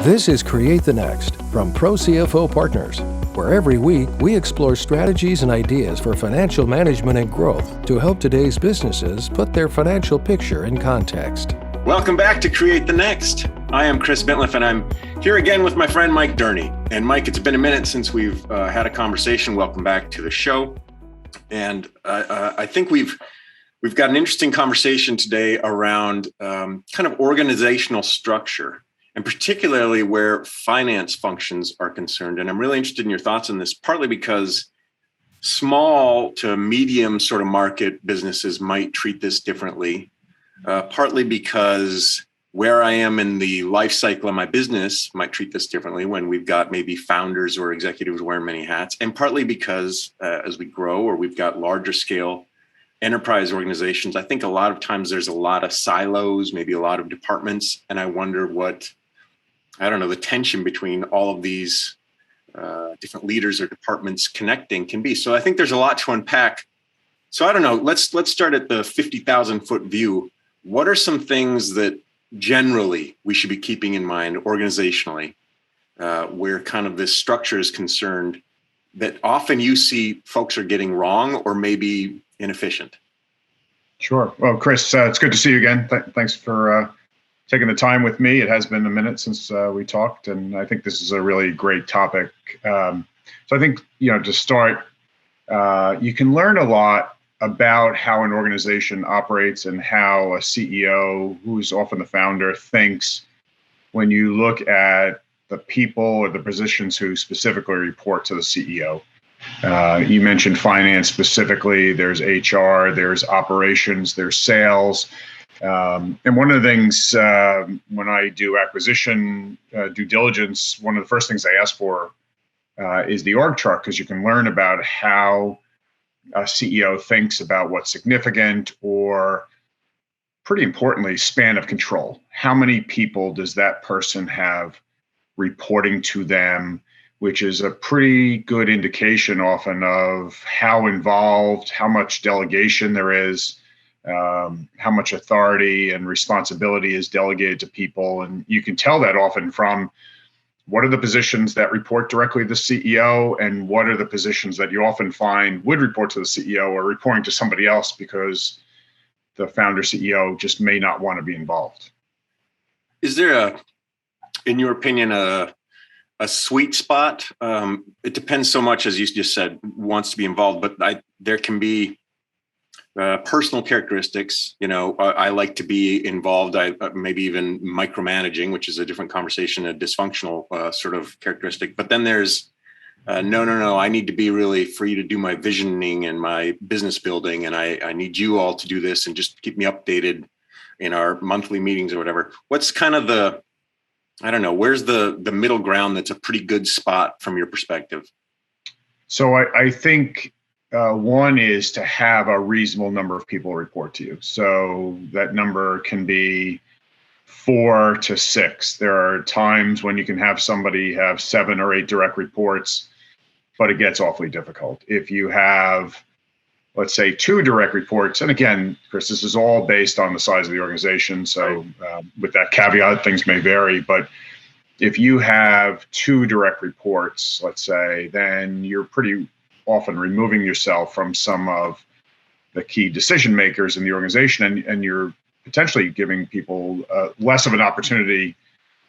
This is Create the Next from ProCFO Partners, where every week we explore strategies and ideas for financial management and growth to help today's businesses put their financial picture in context. Welcome back to Create the Next. I am Chris Bentliff, and I'm here again with my friend Mike Durney. And Mike, it's been a minute since we've had a conversation. Welcome back to the show. And I think we've got an interesting conversation today around kind of organizational structure, and particularly where finance functions are concerned. And I'm really interested in your thoughts on this, partly because small to medium sort of market businesses might treat this differently, partly because where I am in the life cycle of my business might treat this differently when we've got maybe founders or executives wearing many hats, and partly because as we grow or we've got larger scale enterprise organizations, I think a lot of times there's a lot of silos, maybe a lot of departments, and I wonder what the tension between all of these different leaders or departments connecting can be. So I think there's a lot to unpack. So I don't know, let's start at the 50,000 foot view. What are some things that generally we should be keeping in mind organizationally where kind of this structure is concerned that often you see folks are getting wrong or maybe inefficient? Sure. Well, Chris, it's good to see you again. Thanks for taking the time with me. It has been a minute since we talked, and I think this is a really great topic. So I think, to start, you can learn a lot about how an organization operates and how a CEO, who's often the founder, thinks when you look at the people or the positions who specifically report to the CEO. You mentioned finance specifically. There's HR, there's operations, there's sales. And one of the things when I do acquisition due diligence, one of the first things I ask for is the org chart, because you can learn about how a CEO thinks about what's significant, or pretty importantly, span of control. How many people does that person have reporting to them, which is a pretty good indication often of how involved, how much delegation there is, how much authority and responsibility is delegated to people. And you can tell that often from what are the positions that report directly to the CEO, and what are the positions that you often find would report to the CEO or reporting to somebody else because the founder CEO just may not want to be involved. Is there in your opinion, a sweet spot? It depends so much, as you just said, wants to be involved, but there can be personal characteristics. I like to be involved. I maybe even micromanaging, which is a different conversation, a dysfunctional sort of characteristic. But then there's no. I need to be really free to do my visioning and my business building, and I need you all to do this and just keep me updated in our monthly meetings or whatever. What's kind of where's the middle ground that's a pretty good spot from your perspective? So I think one is to have a reasonable number of people report to you. So that number can be 4 to 6. There are times when you can have somebody have 7 or 8 direct reports, but it gets awfully difficult. If you have, let's say, 2 direct reports, and again, Chris, this is all based on the size of the organization. So with that caveat, things may vary, but if you have 2 direct reports, let's say, then you're pretty often removing yourself from some of the key decision makers in the organization, and you're potentially giving people less of an opportunity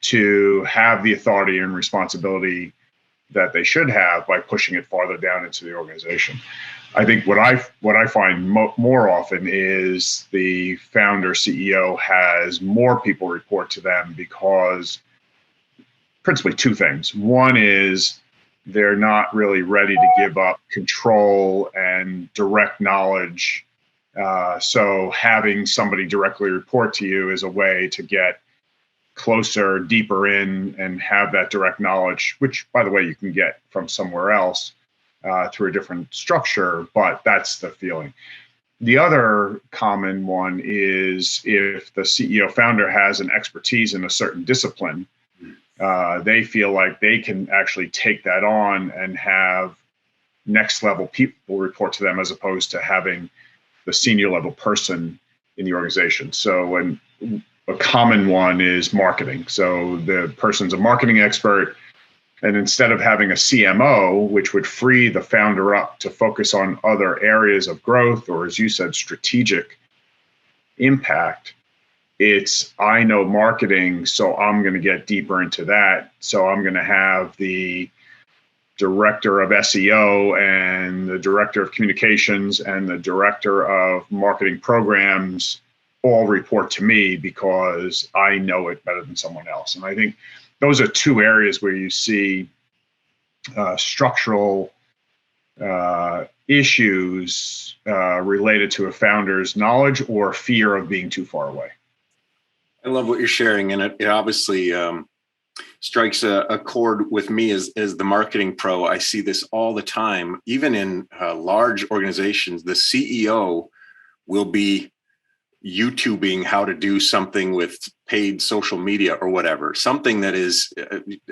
to have the authority and responsibility that they should have by pushing it farther down into the organization. I think what I find more often is the founder CEO has more people report to them because principally 2 things. One is they're not really ready to give up control and direct knowledge. So having somebody directly report to you is a way to get closer, deeper in, and have that direct knowledge, which, by the way, you can get from somewhere else through a different structure, but that's the feeling. The other common one is if the CEO founder has an expertise in a certain discipline, they feel like they can actually take that on and have next level people report to them, as opposed to having the senior level person in the organization. So when a common one is marketing. So the person's a marketing expert, and instead of having a CMO, which would free the founder up to focus on other areas of growth, or as you said, strategic impact, it's, I know marketing, so I'm going to get deeper into that. So I'm going to have the director of SEO and the director of communications and the director of marketing programs all report to me because I know it better than someone else. And I think those are two areas where you see structural issues related to a founder's knowledge or fear of being too far away. I love what you're sharing, and it obviously strikes a chord with me as the marketing pro. I see this all the time, even in large organizations. The CEO will be YouTubing how to do something with paid social media or whatever, something that is,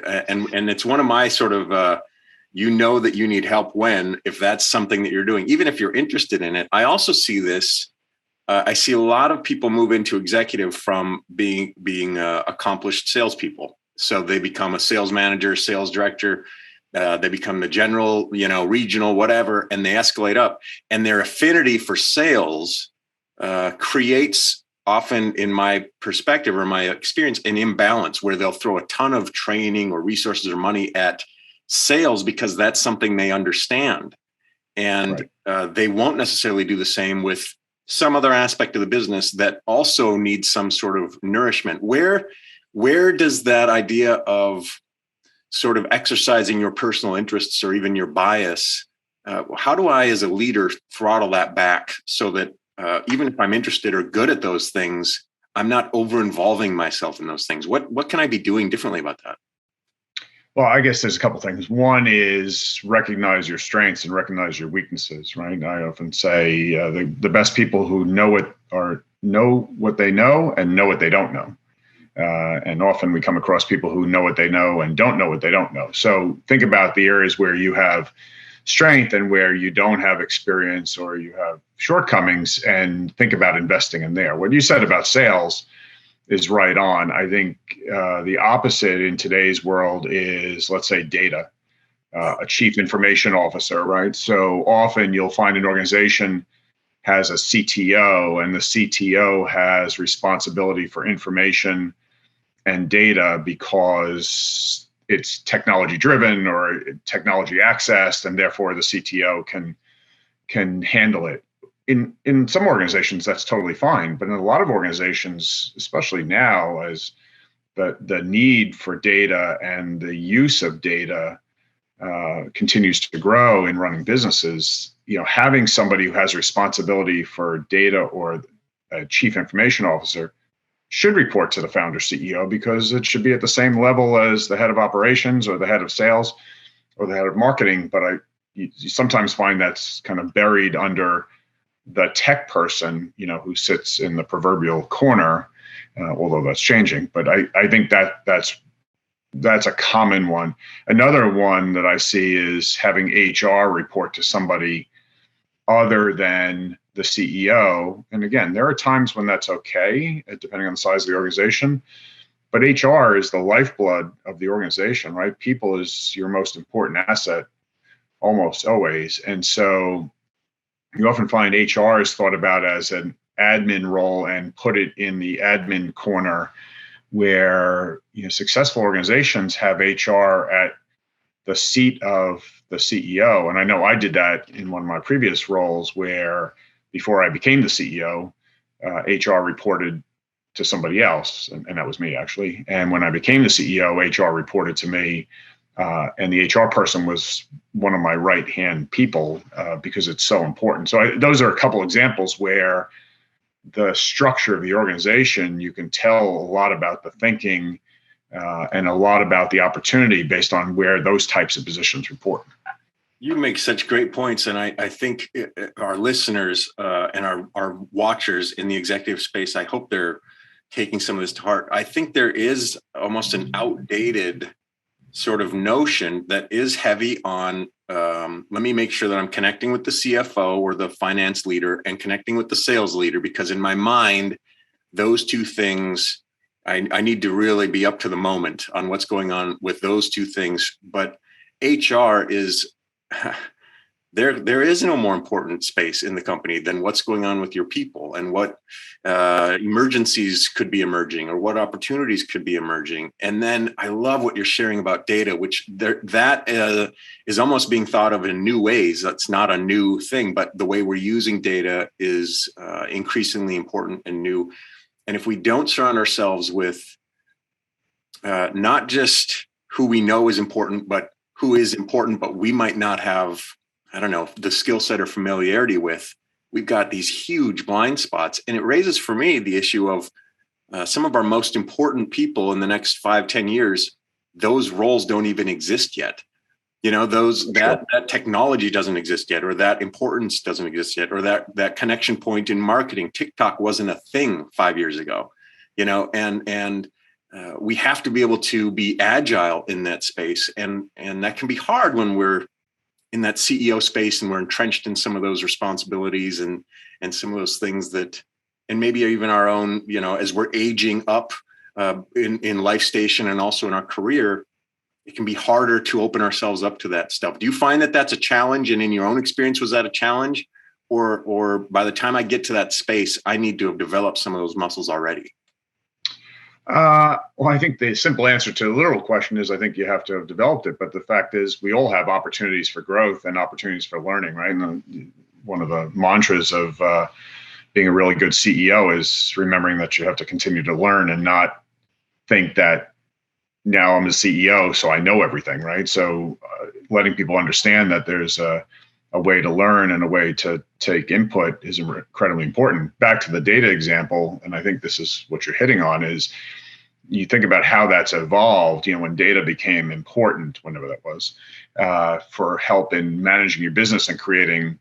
and it's one of my sort of, you know that you need help when, if that's something that you're doing, even if you're interested in it. I also see this. I see a lot of people move into executive from being accomplished salespeople. So they become a sales manager, sales director. They become the general, regional, whatever, and they escalate up. And their affinity for sales creates, often in my perspective or my experience, an imbalance where they'll throw a ton of training or resources or money at sales because that's something they understand. And right. They won't necessarily do the same with some other aspect of the business that also needs some sort of nourishment. Where does that idea of sort of exercising your personal interests or even your bias, how do I as a leader throttle that back so that even if I'm interested or good at those things, I'm not over-involving myself in those things? What can I be doing differently about that? Well, I guess there's a couple things. One is recognize your strengths and recognize your weaknesses, right? I often say the best people who know what they know and know what they don't know. And often we come across people who know what they know and don't know what they don't know. So think about the areas where you have strength and where you don't have experience or you have shortcomings, and think about investing in there. What you said about sales is right on. I think the opposite in today's world is, let's say, data, a chief information officer, right? So often you'll find an organization has a CTO, and the CTO has responsibility for information and data because it's technology driven or technology accessed, and therefore the CTO can handle it. In some organizations, that's totally fine. But in a lot of organizations, especially now, as the need for data and the use of data continues to grow in running businesses, having somebody who has responsibility for data or a chief information officer should report to the founder CEO, because it should be at the same level as the head of operations or the head of sales or the head of marketing. But you sometimes find that's kind of buried under the tech person, who sits in the proverbial corner, although that's changing. But I think that's a common one. Another one that I see is having HR report to somebody other than the CEO. And again, there are times when that's okay, depending on the size of the organization. But HR is the lifeblood of the organization, right? People is your most important asset almost always. And so you often find HR is thought about as an admin role and put it in the admin corner, where successful organizations have HR at the seat of the CEO. And I know I did that in one of my previous roles, where before I became the CEO, HR reported to somebody else, and that was me actually. And when I became the CEO, HR reported to me, and the HR person was one of my right-hand people because it's so important. So those are a couple examples where the structure of the organization, you can tell a lot about the thinking and a lot about the opportunity based on where those types of positions report. You make such great points. And I think our listeners and our watchers in the executive space, I hope they're taking some of this to heart. I think there is almost an outdated sort of notion that is heavy on, let me make sure that I'm connecting with the CFO or the finance leader and connecting with the sales leader, because in my mind, those two things I need to really be up to the moment on what's going on with those two things. But HR is there is no more important space in the company than what's going on with your people and what emergencies could be emerging or what opportunities could be emerging. And then I love what you're sharing about data, which that is almost being thought of in new ways. That's not a new thing, but the way we're using data is increasingly important and new. And if we don't surround ourselves with not just who we know is important, but who is important, but we might not have, I don't know, the skill set or familiarity with, we've got these huge blind spots. And it raises for me the issue of some of our most important people in the next 5-10 years, those roles don't even exist yet. You know, that technology doesn't exist yet, or that importance doesn't exist yet, or that connection point in marketing. TikTok wasn't a thing 5 years ago, you know, and we have to be able to be agile in that space. And that can be hard when we're in that CEO space and we're entrenched in some of those responsibilities and some of those things that, and maybe even our own, you know, as we're aging up in life station and also in our career, it can be harder to open ourselves up to that stuff. Do you find that that's a challenge? And in your own experience, was that a challenge? Or by the time I get to that space, I need to have developed some of those muscles already? Well, I think the simple answer to the literal question is I think you have to have developed it. But the fact is we all have opportunities for growth and opportunities for learning, right? And one of the mantras of being a really good CEO is remembering that you have to continue to learn and not think that now I'm a CEO, so I know everything, right? So letting people understand that there's a way to learn and a way to take input is incredibly important. Back to the data example, and I think this is what you're hitting on, is you think about how that's evolved, you know, when data became important, whenever that was, for help in managing your business and creating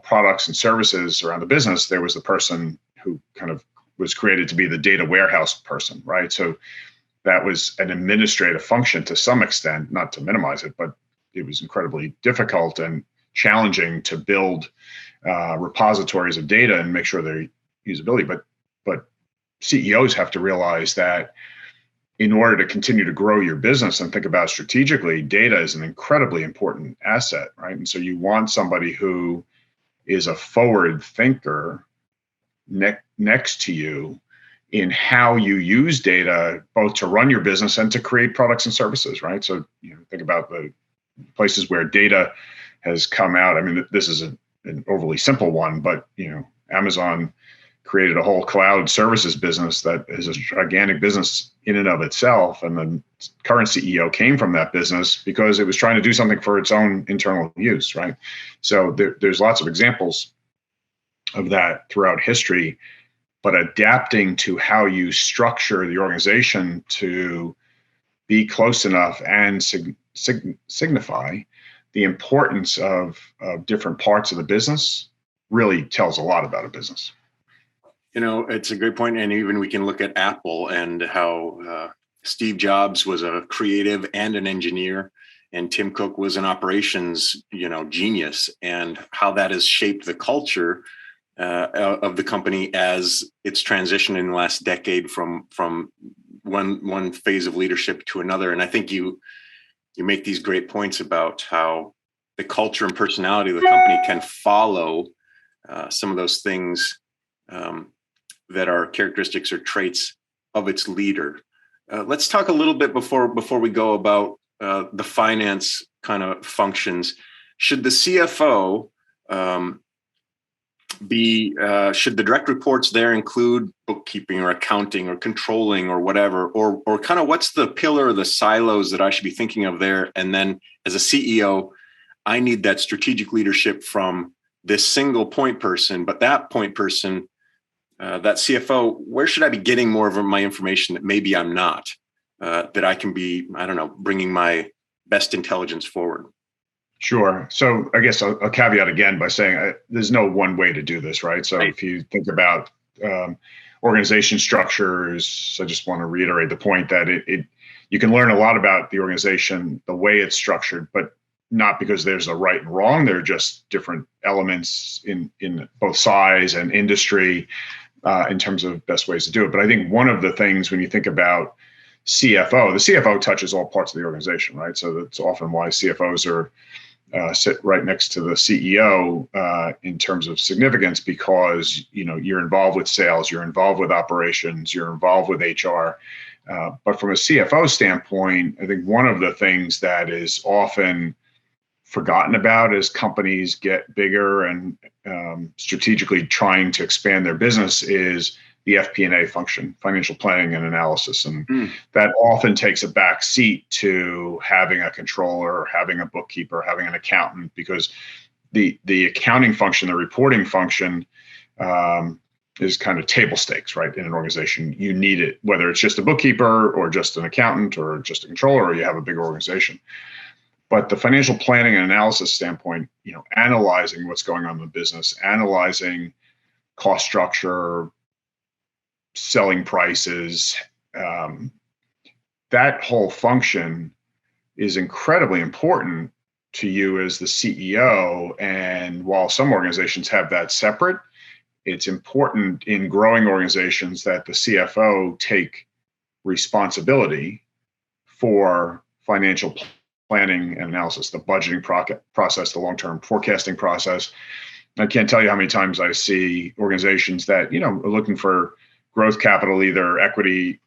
products and services around the business, there was the person who kind of was created to be the data warehouse person, right? So that was an administrative function to some extent, not to minimize it, but it was incredibly difficult and challenging to build repositories of data and make sure their usability. But CEOs have to realize that in order to continue to grow your business and think about strategically, data is an incredibly important asset, right? And so you want somebody who is a forward thinker next to you in how you use data, both to run your business and to create products and services, right? So, you know, think about the places where data has come out. I mean, this is an overly simple one, but, you know, Amazon created a whole cloud services business that is a gigantic business in and of itself. And the current CEO came from that business because it was trying to do something for its own internal use, right? So there's lots of examples of that throughout history, but adapting to how you structure the organization to be close enough and signify the importance of different parts of the business really tells a lot about a business. You know, it's a great point. And even we can look at Apple and how Steve Jobs was a creative and an engineer, and Tim Cook was an operations, you know, genius, and how that has shaped the culture of the company as it's transitioned in the last decade from one phase of leadership to another. And I think you make these great points about how the culture and personality of the company can follow some of those things that are characteristics or traits of its leader. Let's talk a little bit before we go about the finance kind of functions. Should the CFO should the direct reports there include bookkeeping or accounting or controlling or whatever, or kind of what's the pillar or the silos that I should be thinking of there? And then as a CEO, I need that strategic leadership from this single point person, but that point person, that CFO, where should I be getting more of my information that maybe I'm not, that I can be, I don't know, bringing my best intelligence forward? Sure. So I guess I'll caveat again by saying there's no one way to do this, right? So if you think about organization structures, I just want to reiterate the point that you can learn a lot about the organization, the way it's structured, but not because there's a right and wrong. There are just different elements in both size and industry in terms of best ways to do it. But I think one of the things when you think about CFO, the CFO touches all parts of the organization, right? So that's often why CFOs are sit right next to the CEO in terms of significance, because you're involved with sales, you're involved with operations, you're involved with HR. But from a CFO standpoint, I think one of the things that is often forgotten about as companies get bigger and strategically trying to expand their business is the FP&A function, financial planning and analysis. And that often takes a back seat to having a controller, having a bookkeeper, having an accountant, because the accounting function, the reporting function is kind of table stakes, right? In an organization, you need it, whether it's just a bookkeeper or just an accountant or just a controller, or you have a big organization. But the financial planning and analysis standpoint, analyzing what's going on in the business, analyzing cost structure, selling prices, that whole function is incredibly important to you as the CEO. And while some organizations have that separate, it's important in growing organizations that the CFO take responsibility for financial planning and analysis, the budgeting process, the long-term forecasting process. I can't tell you how many times I see organizations that, are looking for growth capital, either equity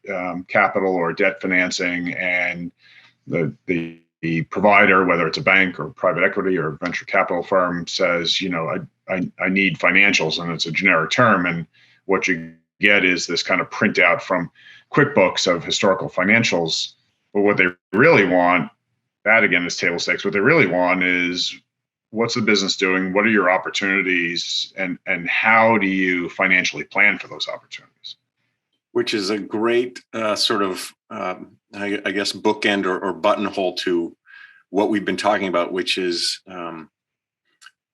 capital or debt financing, and the provider, whether it's a bank or private equity or venture capital firm, says, I need financials, and it's a generic term. And what you get is this kind of printout from QuickBooks of historical financials. But what they really want, that again is table stakes. What they really want is, what's the business doing? What are your opportunities? And how do you financially plan for those opportunities? Which is a great sort of, I guess, bookend or buttonhole to what we've been talking about, which is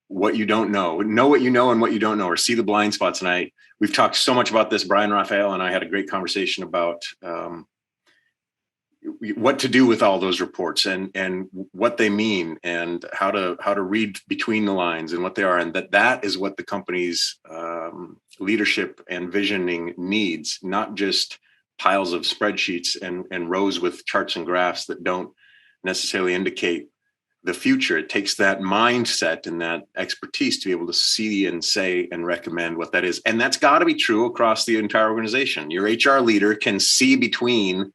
what you don't know what you know and what you don't know, or see the blind spots. And we've talked so much about this. Brian Raphael and I had a great conversation about what to do with all those reports and what they mean, and how to read between the lines and what they are, and that is what the company's leadership and visioning needs, not just piles of spreadsheets and rows with charts and graphs that don't necessarily indicate the future. It takes that mindset and that expertise to be able to see and say and recommend what that is. And that's got to be true across the entire organization. Your HR leader can see between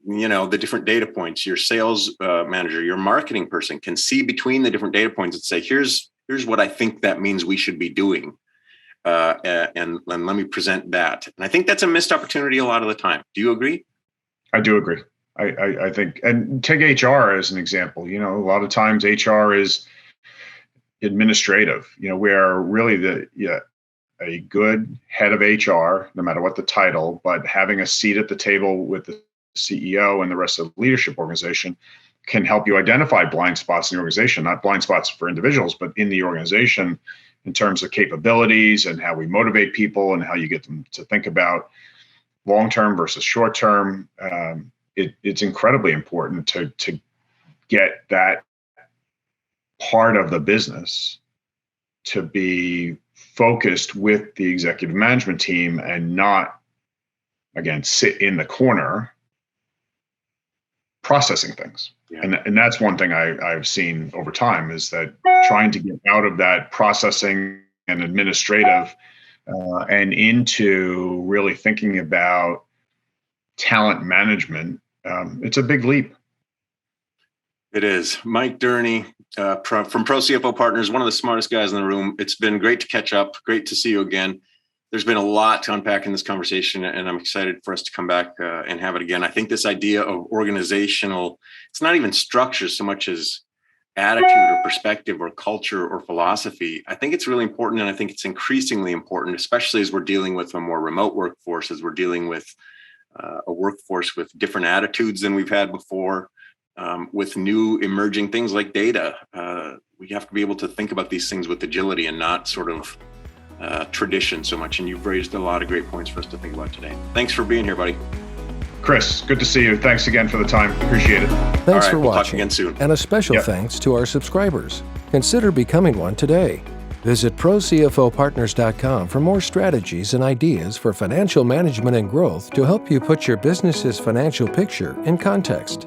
the different data points. Your sales manager, your marketing person can see between the different data points and say, here's what I think that means we should be doing. And let me present that. And I think that's a missed opportunity a lot of the time. Do you agree? I do agree. I think, and take HR as an example. A lot of times HR is administrative, where really a good head of HR, no matter what the title, but having a seat at the table with the CEO and the rest of the leadership organization can help you identify blind spots in the organization, not blind spots for individuals, but in the organization in terms of capabilities and how we motivate people and how you get them to think about long-term versus short-term. It's incredibly important to get that part of the business to be focused with the executive management team and not, again, sit in the corner processing things. Yeah. And that's one thing I've seen over time, is that trying to get out of that processing and administrative and into really thinking about talent management. It's a big leap. It is. Mike Durney from ProCFO Partners, one of the smartest guys in the room. It's been great to catch up. Great to see you again. There's been a lot to unpack in this conversation, and I'm excited for us to come back and have it again. I think this idea of organizational, it's not even structure so much as attitude or perspective or culture or philosophy. I think it's really important, and I think it's increasingly important, especially as we're dealing with a more remote workforce, as we're dealing with a workforce with different attitudes than we've had before, with new emerging things like data. We have to be able to think about these things with agility and not sort of tradition so much. And you've raised a lot of great points for us to think about today. Thanks for being here, buddy. Chris, good to see you. Thanks again for the time. Appreciate it. Thanks for watching. Talk again soon. And a special thanks to our subscribers. Consider becoming one today. Visit ProCFOPartners.com for more strategies and ideas for financial management and growth to help you put your business's financial picture in context.